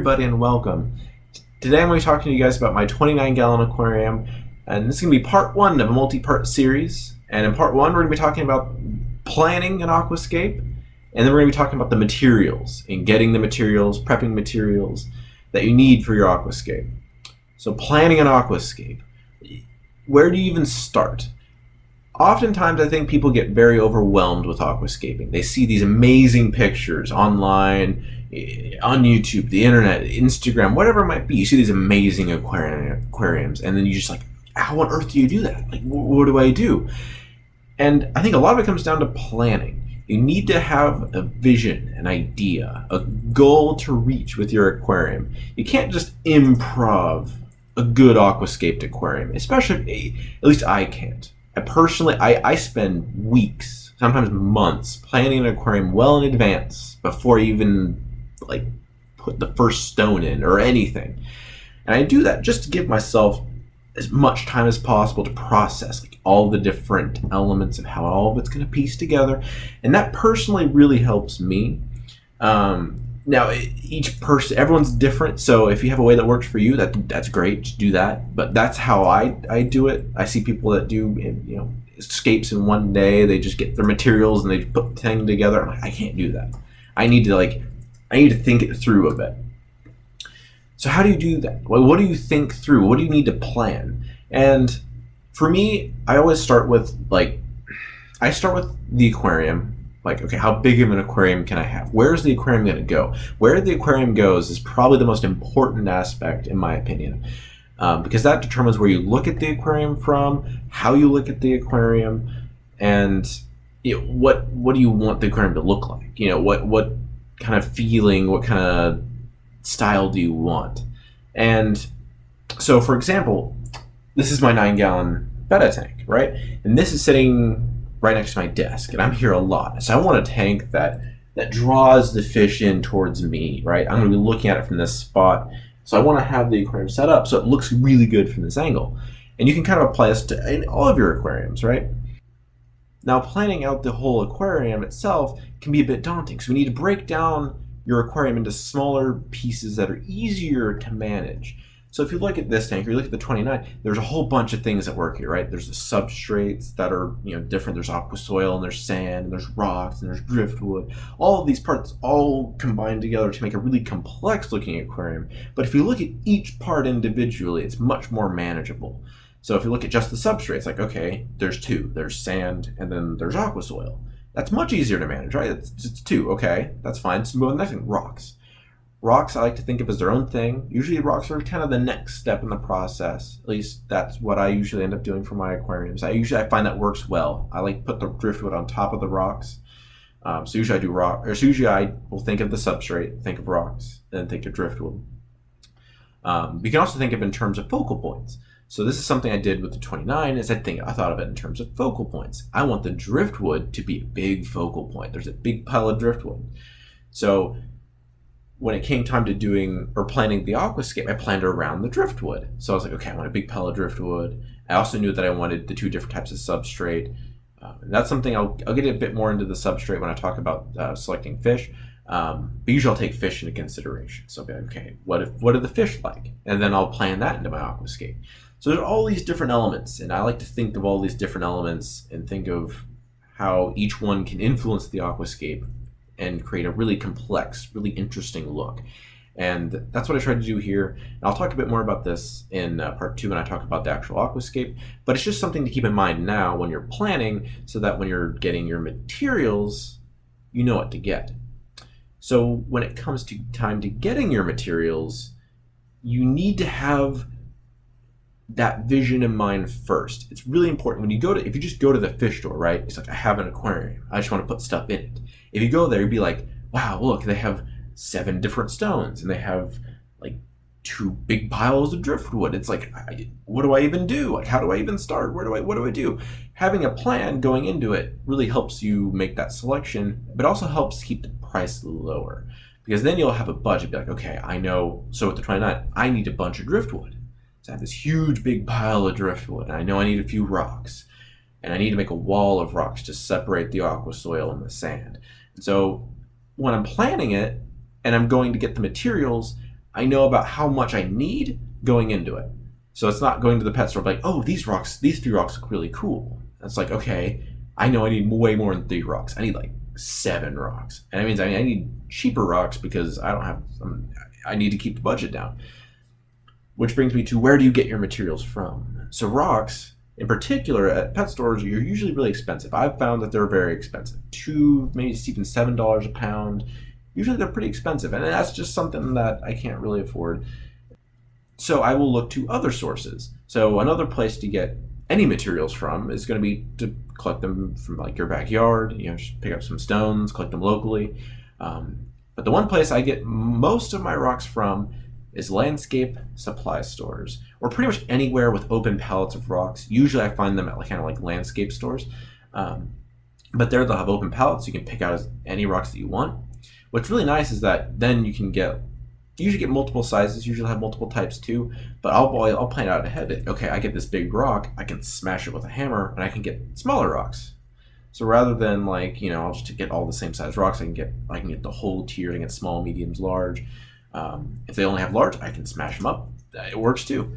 everybody, and welcome. Today I'm going to be talking to you guys about my 29-gallon aquarium, and this is going to be part one of a multi-part series. And in part one, we're going to be talking about planning an aquascape, and then we're going to be talking about the materials and getting the materials, prepping materials that you need for your aquascape. So planning an aquascape, where do you even start? Oftentimes, I think people get very overwhelmed with aquascaping. They see these amazing pictures online, on YouTube, the internet, Instagram, whatever it might be. You see these amazing aquariums, and then you just like, how on earth do you do that? Like, what do I do? And I think a lot of it comes down to planning. You need to have a vision, an idea, a goal to reach with your aquarium. You can't just improv a good aquascaped aquarium, especially, at least I can't. I spend weeks, sometimes months, planning an aquarium well in advance before I even put the first stone in or anything. And I do that just to give myself as much time as possible to process all the different elements of how all of it's going to piece together. And that personally really helps me. Now, each person, everyone's different, so if you have a way that works for you, that's great, just do that. But that's how I do it. I see people that do, escapes in one day. They just get their materials and they put the thing together. I'm like, I can't do that. I need to think it through a bit. So how do you do that? Well, what do you think through? What do you need to plan? And for me, I always start with the aquarium. Okay, how big of an aquarium can I have? Where's the aquarium going to go? Where the aquarium goes is probably the most important aspect, in my opinion, because that determines where you look at the aquarium from, how you look at the aquarium, and what do you want the aquarium to look like? What kind of feeling, what kind of style do you want? And so, for example, this is my 9-gallon betta tank, right? And this is sitting right next to my desk, and I'm here a lot. So I want a tank that draws the fish in towards me, right? I'm going to be looking at it from this spot. So I want to have the aquarium set up so it looks really good from this angle. And you can kind of apply this to all of your aquariums, right? Now, planning out the whole aquarium itself can be a bit daunting. So we need to break down your aquarium into smaller pieces that are easier to manage. So if you look at this tank, or you look at the 29, there's a whole bunch of things that work here, right? There's the substrates that are different. There's aqua soil, and there's sand, and there's rocks, and there's driftwood. All of these parts all combine together to make a really complex looking aquarium. But if you look at each part individually, it's much more manageable. So if you look at just the substrates, okay, there's two. There's sand, and then there's aqua soil. That's much easier to manage, right? It's two, okay, that's fine. So move on to the next thing, rocks. Rocks I like to think of as their own thing. Usually rocks are kind of the next step in the process. At least that's what I usually end up doing for my aquariums. I find that works well. I like to put the driftwood on top of the rocks. So usually I do rock, or so usually I will think of the substrate, think of rocks, then think of driftwood. You can also think of it in terms of focal points. So this is something I did with the 29, is I thought of it in terms of focal points. I want the driftwood to be a big focal point. There's a big pile of driftwood. So when it came time to planning the aquascape, I planned around the driftwood. So I was like, okay, I want a big pile of driftwood. I also knew that I wanted the two different types of substrate. And that's something I'll get a bit more into the substrate when I talk about selecting fish. But usually I'll take fish into consideration. So I'll be like, okay, what are the fish like? And then I'll plan that into my aquascape. So there's all these different elements, and I like to think of all these different elements and think of how each one can influence the aquascape and create a really complex, really interesting look. And that's what I tried to do here. And I'll talk a bit more about this in part two when I talk about the actual aquascape, but it's just something to keep in mind now when you're planning, so that when you're getting your materials, you know what to get. So when it comes to time to getting your materials, you need to have that vision in mind first. It's really important when if you just go to the fish store, right? It's like, I have an aquarium, I just want to put stuff in it. If you go there, you'd be like, wow, look, they have 7 different stones, and they have 2 big piles of driftwood. It's like, what do I even do? How do I even start? What do I do? Having a plan going into it really helps you make that selection, but also helps keep the price lower, because then you'll have a budget. Be like, okay, I know, so with the 29, I need a bunch of driftwood. So I have this huge big pile of driftwood, and I know I need a few rocks, and I need to make a wall of rocks to separate the aqua soil and the sand. And so when I'm planning it and I'm going to get the materials, I know about how much I need going into it. So it's not going to the pet store like, oh, these 3 rocks look really cool. It's like, okay, I know I need way more than 3 rocks. I need like 7 rocks. And that means I need cheaper rocks because I need to keep the budget down. Which brings me to, where do you get your materials from? So rocks, in particular, at pet stores, you're usually really expensive. I've found that they're very expensive. Maybe even $7 a pound. Usually they're pretty expensive, and that's just something that I can't really afford. So I will look to other sources. So another place to get any materials from is going to be to collect them from like your backyard. Just pick up some stones, collect them locally. But the one place I get most of my rocks from is landscape supply stores, or pretty much anywhere with open pallets of rocks. Usually I find them at kind of like landscape stores. But there they'll have open pallets. You can pick out any rocks that you want. What's really nice is that then you usually get multiple sizes, usually have multiple types too, but I'll plan out ahead that, okay, I get this big rock, I can smash it with a hammer, and I can get smaller rocks. So rather than like, I'll just get all the same size rocks, I can get the whole tier, I can get small, mediums, large. If they only have large, I can smash them up. It works too.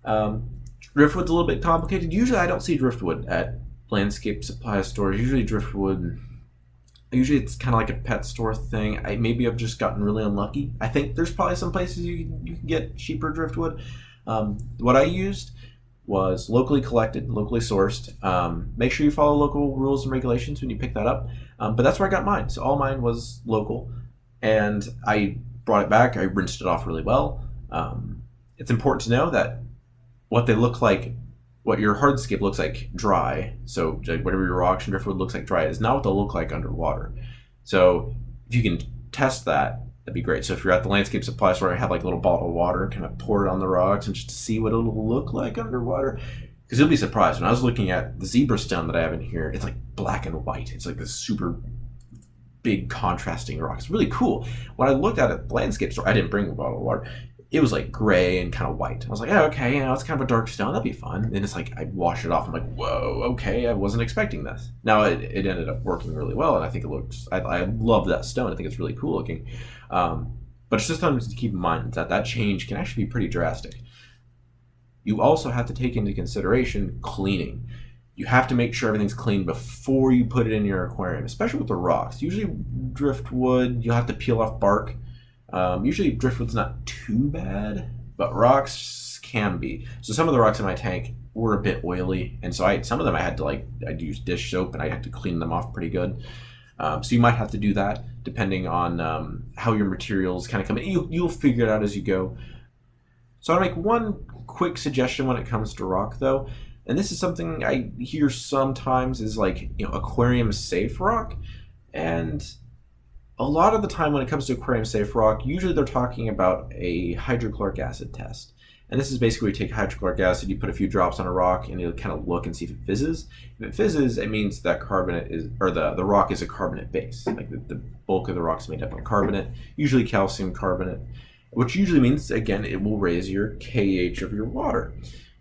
Driftwood's a little bit complicated. Usually I don't see driftwood at landscape supply stores. Usually it's kind of like a pet store thing. Maybe I've just gotten really unlucky. I think there's probably some places you can get cheaper driftwood. What I used was locally collected, locally sourced. Make sure you follow local rules and regulations when you pick that up. But that's where I got mine. So all mine was local, and I brought it back. I rinsed it off really well. It's important to know that what they look like, what your hardscape looks like dry, so like whatever your auction driftwood looks like dry, is not what they'll look like underwater. So if you can test that, that'd be great. So if you're at the landscape supply store and have like a little bottle of water and kind of pour it on the rocks and just to see what it'll look like underwater, because you'll be surprised. When I was looking at the zebra stone that I have in here, it's like black and white. It's like this super big contrasting rock. It's really cool. When I looked at it, the landscape store, I didn't bring a bottle of water. It was like gray and kind of white. I was like, oh, okay, it's kind of a dark stone. That'd be fun. And it's like, I washed it off. I'm like, whoa, okay, I wasn't expecting this. Now, it ended up working really well, and I think it looks, I love that stone. I think it's really cool looking. But it's just something to keep in mind that change can actually be pretty drastic. You also have to take into consideration cleaning. You have to make sure everything's clean before you put it in your aquarium, especially with the rocks. Usually driftwood, you'll have to peel off bark. Usually driftwood's not too bad, but rocks can be. So some of the rocks in my tank were a bit oily, and so some of them I'd use dish soap and I had to clean them off pretty good. So you might have to do that depending on how your materials kind of come in. You'll figure it out as you go. So I'll make one quick suggestion when it comes to rock though, and this is something I hear sometimes is like, aquarium safe rock. And a lot of the time when it comes to aquarium safe rock, usually they're talking about a hydrochloric acid test. And this is basically where you take hydrochloric acid, you put a few drops on a rock, and you'll kind of look and see if it fizzes. If it fizzes, it means that the rock is a carbonate base. Like the bulk of the rock is made up of carbonate, usually calcium carbonate, which usually means, again, it will raise your KH of your water.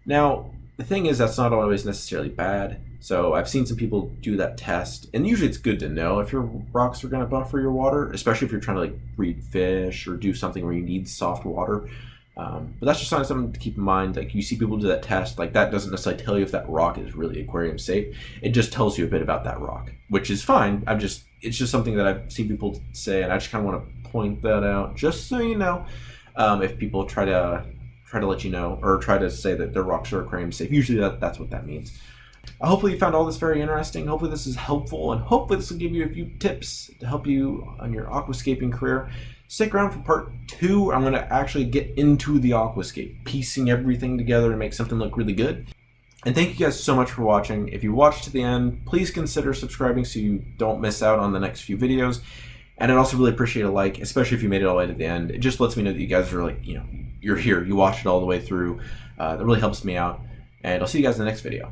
Now, the thing is, that's not always necessarily bad. So I've seen some people do that test, and usually it's good to know if your rocks are going to buffer your water, especially if you're trying to like breed fish or do something where you need soft water. But that's just something to keep in mind. Like, you see people do that test, like that doesn't necessarily tell you if that rock is really aquarium safe. It just tells you a bit about that rock, which is fine. It's just something that I've seen people say, and I just kind of want to point that out, just so you know, if people try to let you know or try to say that their rocks are aquarium safe. Usually that's what that means. Hopefully you found all this very interesting. Hopefully this is helpful, and hopefully this will give you a few tips to help you on your aquascaping career. Stick around for part 2. I'm going to actually get into the aquascape, piecing everything together to make something look really good. And thank you guys so much for watching. If you watched to the end, please consider subscribing so you don't miss out on the next few videos. And I'd also really appreciate a like, especially if you made it all the way to the end. It just lets me know that you guys are like, you're here, you watched it all the way through. That really helps me out. And I'll see you guys in the next video.